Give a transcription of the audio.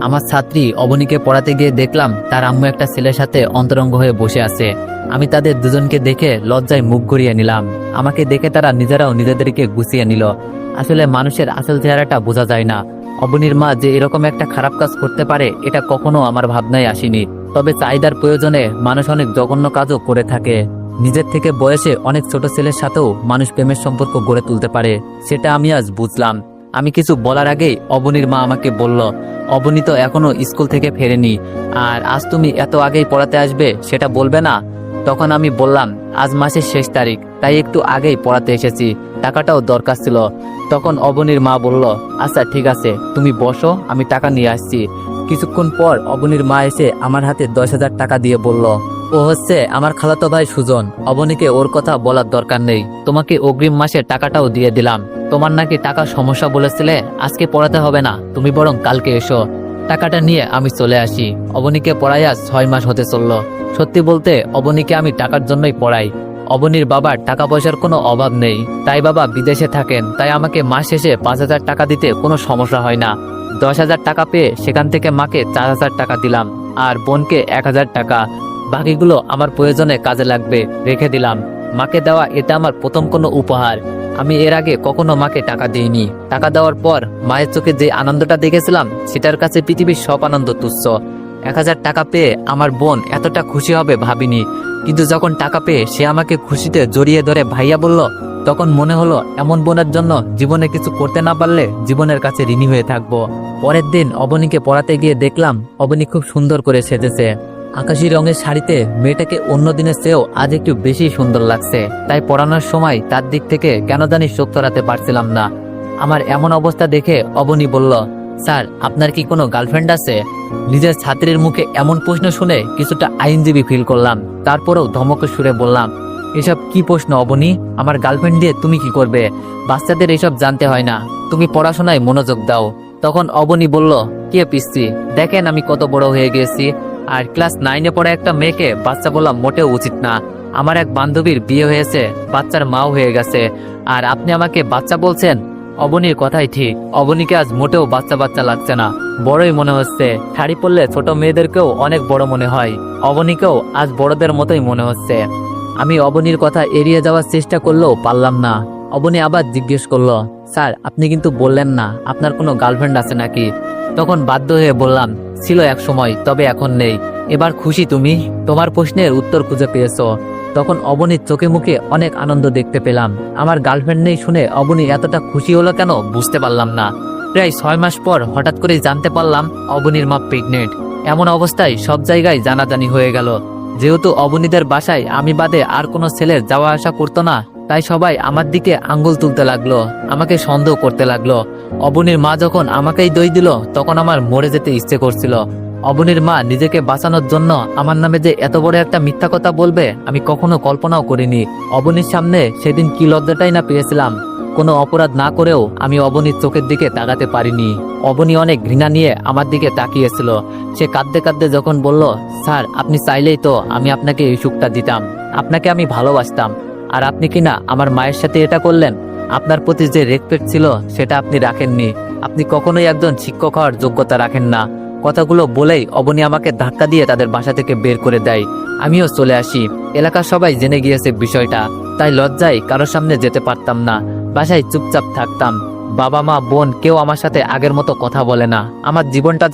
আমার ছাত্রী অবনীকে পড়াতে গিয়ে দেখলাম তার আম্মু একটা ছেলের সাথে অন্তরঙ্গ হয়ে বসে আছে। আমি তাদের দুজনকে দেখে লজ্জায় মুখ ঘুরিয়ে নিলাম। আমাকে দেখে তারা নিজেরাও নিজেদেরকে গুছিয়ে নিল। আসলে মানুষের আসল চেহারাটা বোঝা যায় না। অবনীর মা যে এরকম একটা খারাপ কাজ করতে পারে এটা কখনো আমার ভাবনায় আসেনি। তবে চাহিদার প্রয়োজনে মানুষ অনেক জঘন্য কাজও করে থাকে। নিজের থেকে বয়সে অনেক ছোট ছেলের সাথেও মানুষ প্রেমের সম্পর্ক গড়ে তুলতে পারে, সেটা আমি আজ বুঝলাম। আমি কিছু বলার আগেই অবনীর মা আমাকে বলল, অবনী তো এখনো স্কুল থেকে ফেরেনি, আর আজ তুমি এত আগেই পড়াতে আসবে সেটা বলবে না? তখন আমি বললাম, আজ মাসের শেষ তারিখ, তাই একটু আগেই পড়াতে এসেছি, টাকাটাও দরকার ছিল। তখন অবনীর মা বলল, আচ্ছা ঠিক আছে, তুমি বসো, আমি টাকা নিয়ে আসছি। কিছুক্ষণ পর অবনীর মা এসে আমার হাতে 10,000 টাকা দিয়ে বলল, ও হচ্ছে আমার খালাতো ভাই সুজন, অবনীকে ওর কথা বলার দরকার নেই, তোমাকে অগ্রিম মাসে টাকাটাও দিয়ে দিলাম। তোমার নাকি টাকার সমস্যা বলেছিলে, আজকে পড়াতে হবে না, তুমি বরং কালকে এসো। টাকাটা নিয়ে আমি চলে আসি। অবনীকে পড়াই আজ 6 মাস হতে চলল। সত্যি বলতে অবনীকে আমি টাকার জন্যই পড়াই। অবনীর বাবার টাকা পয়সার কোনো অভাব নেই, তাই বাবা বিদেশে থাকেন, তাই আমাকে মাস শেষে 5,000 টাকা দিতে কোনো সমস্যা হয় না। 10,000 টাকা পেয়ে সেখান থেকে মাকে 4,000 টাকা দিলাম, আর বোনকে 1,000 টাকা। বাকিগুলো আমার প্রয়োজনে কাজে লাগবে, রেখে দিলাম। মাকে দেওয়া এটা আমার প্রথম কোনো উপহার। আমি এর আগে কখনো মাকে টাকা দিইনি। টাকা দেওয়ার পর মায়ের চোখে যে আনন্দটা দেখেছিলাম সেটার কাছে পৃথিবীর সব আনন্দ তুচ্ছ। 1,000 টাকা পেয়ে আমার বোন এতটা খুশি হবে ভাবিনি, কিন্তু যখন টাকা পেয়ে সে আমাকে খুশিতে জড়িয়ে ধরে ভাইয়া বলল, তখন মনে হলো এমন বোনের জন্য জীবনে কিছু করতে না পারলে জীবনের কাছে ঋণী হয়ে থাকবো। পরের দিন অবনীকে পড়াতে গিয়ে দেখলাম অবনী খুব সুন্দর করে সেজেছে। আকাশি রঙের শাড়িতে মেয়েটাকে অন্য দিনের চেয়েও আজ একটু বেশি সুন্দর লাগছে। তাই পড়ানোর সময় তার দিক থেকে কেন জানি চোখ সরাতে পারছিলাম না। আমার এমন অবস্থা দেখে অবনী বলল, স্যার আপনার কি কোনো গার্লফ্রেন্ড আছে? নিজের ছাত্রীর মুখে এমন প্রশ্ন শুনে কিছুটা আইনজীবী ফিল করলাম। তারপরেও ধমকের সুরে বললাম, এসব কি প্রশ্ন অবনী? আমার গার্লফ্রেন্ড দিয়ে তুমি কি করবে? বাচ্চাদের এসব জানতে হয় না, তুমি পড়াশোনায় মনোযোগ দাও। তখন অবনী বলল, কে পিসি, দেখেন আমি কত বড় হয়ে গেছি, আর ক্লাস 9-এ পড়া একটা মেয়েকে বাচ্চা বলা মোটেও উচিত না। আমার এক বান্ধবীর বিয়ে হয়েছে, বাচ্চার মাও হয়ে গেছে, আর আপনি আমাকে বাচ্চা বলছেন? অবনীর কথাই ঠিক, অবনীকে আজ মোটেও বাচ্চা বাচ্চা লাগছে না, বড়ই মনে হচ্ছে। শাড়ি পরলে ছোট মেয়েদেরকেও অনেক বড় মনে হয়, অবনীকেও আজ বড়দের মতোই মনে হচ্ছে। আমি অবনীর কথা এড়িয়ে যাওয়ার চেষ্টা করলেও পারলাম না। অবনী আবার জিজ্ঞেস করলো, স্যার আপনি কিন্তু বললেন না আপনার কোনো গার্লফ্রেন্ড আছে নাকি? তখন বাধ্য হয়ে বললাম, ছিল এক সময়, তবে এখন নেই। এবার খুশি তুমি? তোমার প্রশ্নের উত্তর খুঁজে পেয়েছো। তখন অবনীর চোখে মুখে অনেক আনন্দ দেখতে পেলাম। আমার গার্লফ্রেন্ড নেই শুনে অবনী এতটা খুশি হলো কেন বুঝতে পারলাম না। প্রায় 6 মাস পর হঠাৎ করে জানতে পারলাম অবনীর মা প্রেগনেন্ট। এমন অবস্থায় সব জায়গায় জানাজানি হয়ে গেল। যেহেতু অবনীদের বাসায় আমি বাদে আর কোনো ছেলের যাওয়া আসা করতো না, তাই সবাই আমার দিকে আঙ্গুল তুলতে লাগলো, আমাকে সন্দেহ করতে লাগলো। অবনীর মা যখন আমাকেই দই দিল তখন আমার মরে যেতে ইচ্ছে করছিল। অবনীর মা নিজেকে বাঁচানোর জন্য আমার নামে যে এত বড় একটা মিথ্যা কথা বলবে আমি কখনো কল্পনাও করিনি। অবনীর সামনে সেদিন কি লজ্জাটাই না পেয়েছিলাম। কোনো অপরাধ না করেও আমি অবনীর চোখের দিকে তাকাতে পারিনি। অবনী অনেক ঘৃণা নিয়ে আমার দিকে তাকিয়েছিল। সে কাঁদতে কাঁদতে যখন বলল, স্যার আপনি চাইলেই তো আমি আপনাকে এই সুখটা দিতাম, আপনাকে আমি ভালোবাসতাম, আর আপনি কিনা আমার মায়ের সাথে এটা করলেন। আপনার প্রতি যে রেসপেক্ট ছিল সেটা আপনি রাখেননি। আপনি কখনোই একজন শিক্ষক হওয়ার যোগ্যতা রাখেন না। কথাগুলো বলেই অবনী আমাকে ধাক্কা দিয়ে তাদের বাসা থেকে বের করে দেয়। আমিও চলে আসি। এলাকার সবাই জেনে গিয়েছে বিষয়টা, তাই লজ্জায় কারোর সামনে যেতে পারতাম না। বাসায় চুপচাপ থাকতাম। বাবা মা বোন কেউ আমার সাথে আগের মতো কথা বলে না। আমার জীবনটা